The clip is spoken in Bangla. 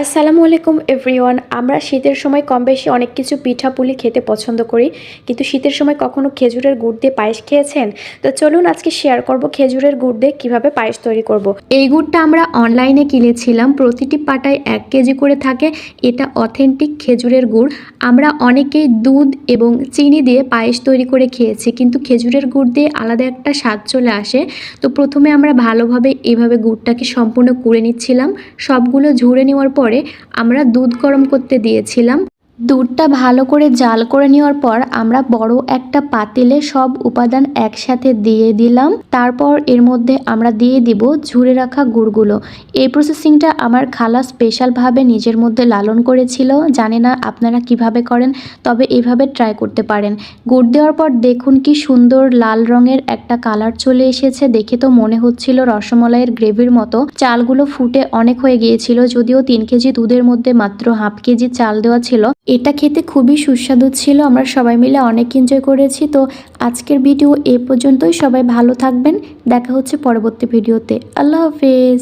আসসালামু আলাইকুম এভরিওয়ান। আমরা শীতের সময় কম বেশি অনেক কিছু পিঠাপুলি খেতে পছন্দ করি, কিন্তু শীতের সময় কখনো খেজুরের গুড় দিয়ে পায়েস খেয়েছেন? তো চলুন আজকে শেয়ার করব খেজুরের গুড় দিয়ে কীভাবে পায়েস তৈরি করব। এই গুড়টা আমরা অনলাইনে কিনেছিলাম, প্রতিটি পাটায় 1 কেজি করে থাকে। এটা অথেন্টিক খেজুরের গুড়। আমরা অনেকেই দুধ এবং চিনি দিয়ে পায়েস তৈরি করে খেয়েছি, কিন্তু খেজুরের গুড় দিয়ে আলাদা একটা স্বাদ চলে আসে। তো প্রথমে আমরা ভালোভাবে এভাবে গুড়টাকে সম্পূর্ণ কুড়ে নিচ্ছিলাম। সবগুলো ঝুড়ে নেওয়ার পরে আমরা দুধ গরম করতে দিয়েছিলাম। দুধটা ভালো করে জাল করে নেওয়ার পর আমরা বড় একটা পাতিলে সব উপাদান একসাথে দিয়ে দিলাম। তারপর এর মধ্যে আমরা দিয়ে দিব ঝুরে রাখা গুড়গুলো। এই প্রসেসিংটা আমার খালা স্পেশালভাবে নিজের মধ্যে লালন করেছিল। জানি না আপনারা কিভাবে করেন, তবে এভাবে ট্রাই করতে পারেন। গুড় দেওয়ার পর দেখুন কি সুন্দর লাল রঙের একটা কালার চলে এসেছে। দেখে তো মনে হচ্ছিল রসমালাইয়ের গ্রেভির মতো। চালগুলো ফুটে অনেক হয়ে গিয়েছিল, যদিও 3 কেজি দুধের মধ্যে মাত্র হাফ কেজি চাল দেওয়া ছিল। এটা খেতে খুবই সুস্বাদু ছিল। আমরা সবাই মিলে অনেক এনজয় করেছি। তো আজকের ভিডিও এ পর্যন্তই। সবাই ভালো থাকবেন। দেখা হচ্ছে পরবর্তী ভিডিওতে। আল্লাহ হাফেজ।